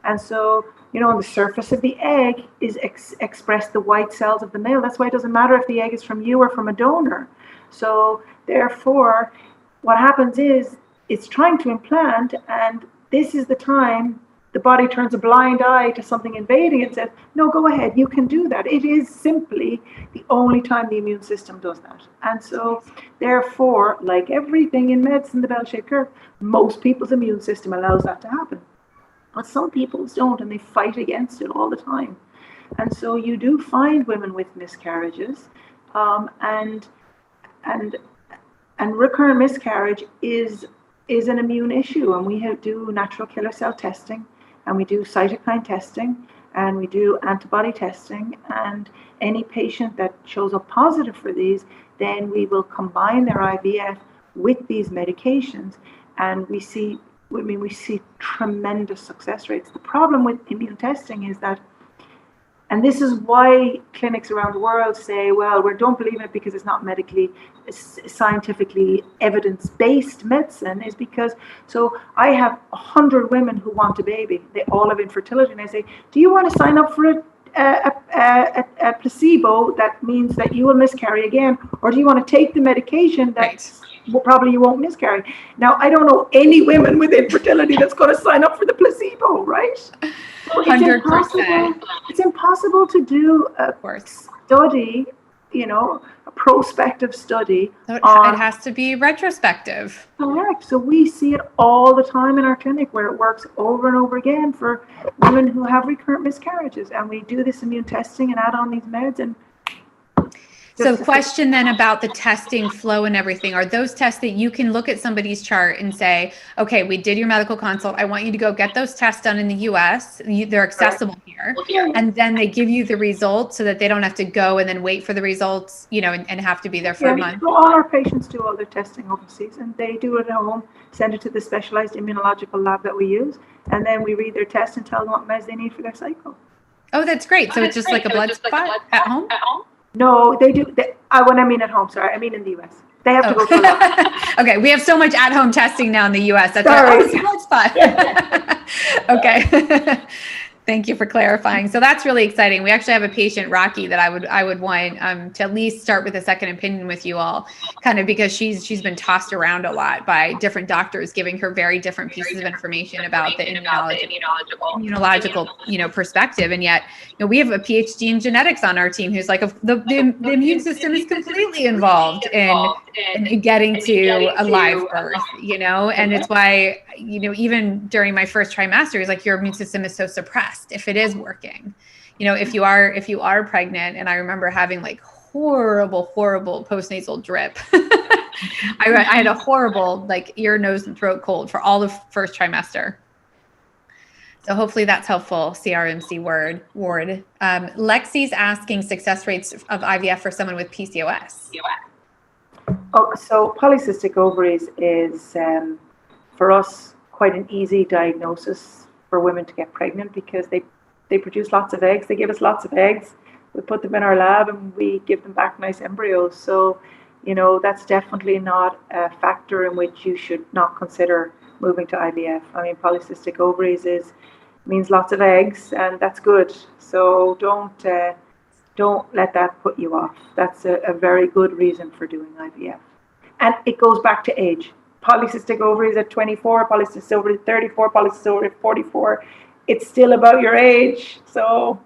And so, you know, on the surface of the egg is express the white cells of the male. That's why it doesn't matter if the egg is from you or from a donor. So therefore, what happens is it's trying to implant, and this is the time the body turns a blind eye to something invading and says, no, go ahead, you can do that. It is simply the only time the immune system does that. And so therefore, like everything in medicine, the bell-shaped curve, most people's immune system allows that to happen. But some people don't, and they fight against it all the time. And so you do find women with miscarriages, and recurrent miscarriage is an immune issue. And we do natural killer cell testing, and we do cytokine testing, and we do antibody testing. And any patient that shows up positive for these, then we will combine their IVF with these medications, and we see tremendous success rates. The problem with immune testing is that And this is why clinics around the world say, well, we don't believe in it because it's not medically, scientifically evidence-based medicine, is because, so I have 100 women who want a baby. They all have infertility. And I say, do you want to sign up for a placebo that means that you will miscarry again? Or do you want to take the medication that probably you won't miscarry? Now, I don't know any women with infertility that's going to sign up for the placebo, right? So 100%. It's impossible to do a study, a prospective study. So it has to be retrospective. Correct. So we see it all the time in our clinic where it works over and over again for women who have recurrent miscarriages. And we do this immune testing and add on these meds. And so question then about the testing flow and everything. Are those tests that you can look at somebody's chart and say, okay, we did your medical consult. I want you to go get those tests done in the US. They're accessible here. And then they give you the results so that they don't have to go and then wait for the results, and have to be there for a month. So all our patients do all their testing overseas, and they do it at home, send it to the specialized immunological lab that we use. And then we read their test and tell them what meds they need for their cycle. Oh, that's great. So it's just like a blood spot at home? No, they do. When I mean at home, sorry, I mean in the US. They have to go to the lab. Okay, we have so much at-home testing now in the US. That's right. Oh, it's a blood spot. Okay. Thank you for clarifying. So that's really exciting. We actually have a patient, Rocky, that I would want to at least start with a second opinion with you all, kind of because she's been tossed around a lot by different doctors, giving her very different pieces of information about the immunological, perspective. And yet, we have a PhD in genetics on our team who's like, the immune system is completely involved in getting to a live birth, and it's why, even during my first trimester, he's like, your immune system is so suppressed. If it is working, if you are pregnant, and I remember having like horrible postnasal drip. I had a horrible ear, nose, and throat cold for all the first trimester. So hopefully that's helpful. CRMC ward. Lexi's asking success rates of IVF for someone with PCOS. Oh, so polycystic ovaries is for us quite an easy diagnosis for women to get pregnant because they produce lots of eggs. They give us lots of eggs. We put them in our lab and we give them back nice embryos. So, that's definitely not a factor in which you should not consider moving to IVF. I mean, polycystic ovaries means lots of eggs, and that's good. So don't let that put you off. That's a very good reason for doing IVF. And it goes back to age. Polycystic ovaries at 24, polycystic ovaries at 34, polycystic ovaries at 44. It's still about your age. So,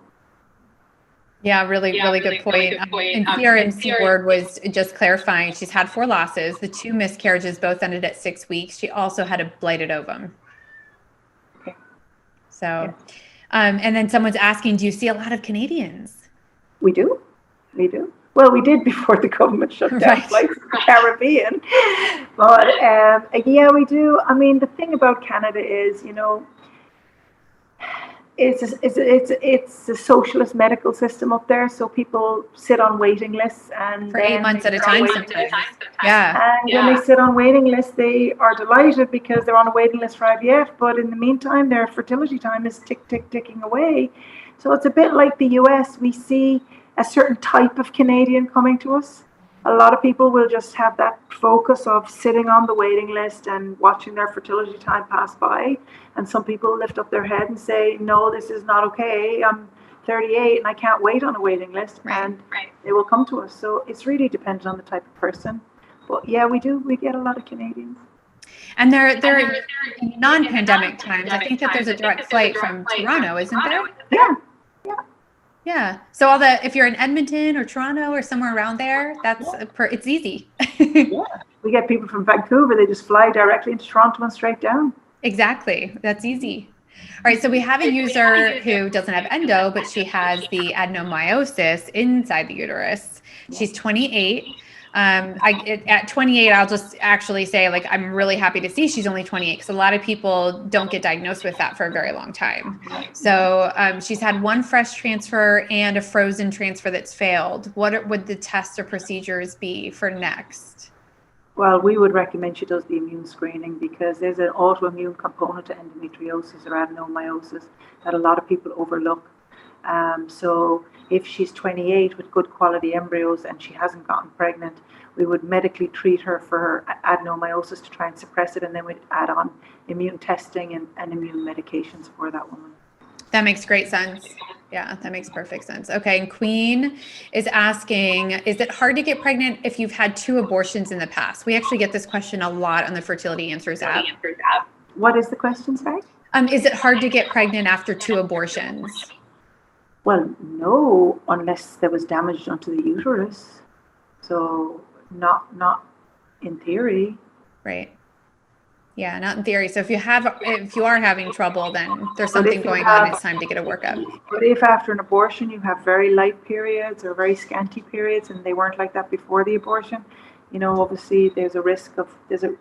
yeah, really good point. And CRMC word was just clarifying. She's had 4 losses. The 2 miscarriages both ended at 6 weeks. She also had a blighted ovum. Okay. So, and then someone's asking, do you see a lot of Canadians? We do. Well, we did before the government shut down flights to the Caribbean. But yeah, we do. I mean, the thing about Canada is, it's a socialist medical system up there. So people sit on waiting lists and for 8 months at a time sometimes. Yeah. And when they sit on waiting lists, they are delighted because they're on a waiting list for IVF. But in the meantime, their fertility time is ticking away. So it's a bit like the US. We see a certain type of Canadian coming to us. A lot of people will just have that focus of sitting on the waiting list and watching their fertility time pass by. And some people lift up their head and say, no, this is not okay. I'm 38 and I can't wait on a waiting list. And they will come to us. So it's really dependent on the type of person. But yeah, we get a lot of Canadians. And they're in non-pandemic times. I think that there's a direct flight from Toronto, isn't there? Yeah. So if you're in Edmonton or Toronto or somewhere around there, it's easy. We get people from Vancouver. They just fly directly into Toronto and straight down. Exactly. That's easy. All right. So we have a user who doesn't have endo, but she has the adenymosis inside the uterus. She's 28. At 28, I'll just actually say, I'm really happy to see she's only 28 because a lot of people don't get diagnosed with that for a very long time. So she's had 1 fresh transfer and a frozen transfer that's failed. What would the tests or procedures be for next? Well, we would recommend she does the immune screening because there's an autoimmune component to endometriosis or adenomyosis that a lot of people overlook. So if she's 28 with good quality embryos and she hasn't gotten pregnant, we would medically treat her for her adenymosis to try and suppress it, and then we'd add on immune testing and immune medications for that woman. That makes great sense. Yeah, that makes perfect sense. Okay, and Queen is asking, is it hard to get pregnant if you've had 2 abortions in the past? We actually get this question a lot on the Fertility Answers app. What is the question, sorry? Is it hard to get pregnant after 2 abortions? Well, no, unless there was damage done to the uterus. So not in theory. Right. Yeah, not in theory. So if you are having trouble, then there's something going on. It's time to get a workup. But if after an abortion you have very light periods or very scanty periods, and they weren't like that before the abortion, obviously there's a risk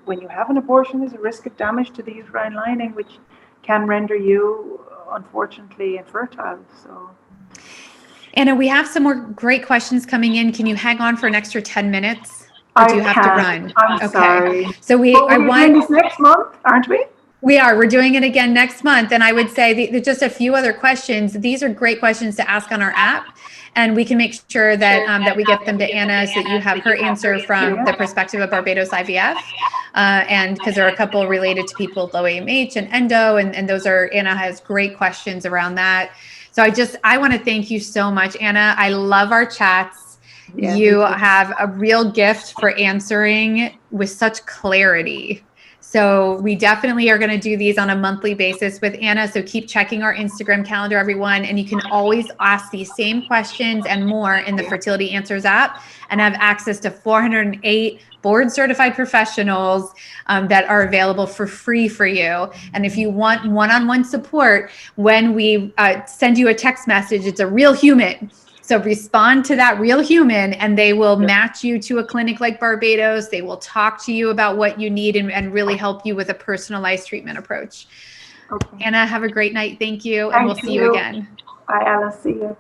when you have an abortion, there's a risk of damage to the uterine lining, which can render you, unfortunately, infertile. So. Anna, we have some more great questions coming in. Can you hang on for an extra 10 minutes? Or do you have to run? I'm sorry. So we're doing this next month, aren't we? We are. We're doing it again next month. And I would say just a few other questions. These are great questions to ask on our app. And we can make sure that we get them to Anna so that you have her answer from the perspective of Barbados IVF. And because there are a couple related to people with low AMH and endo. And those are, Anna has great questions around that. So I want to thank you so much, Anna. I love our chats. Yeah, you have a real gift for answering with such clarity. So we definitely are going to do these on a monthly basis with Anna. So keep checking our Instagram calendar, everyone. And you can always ask these same questions and more in the Fertility Answers app and have access to 408 board certified professionals that are available for free for you. And if you want one-on-one support, when we send you a text message, it's a real human. So respond to that real human and they will match you to a clinic like Barbados. They will talk to you about what you need and really help you with a personalized treatment approach. Okay. Anna, have a great night. Thank you. And we'll see you again. Bye, Alice. See you.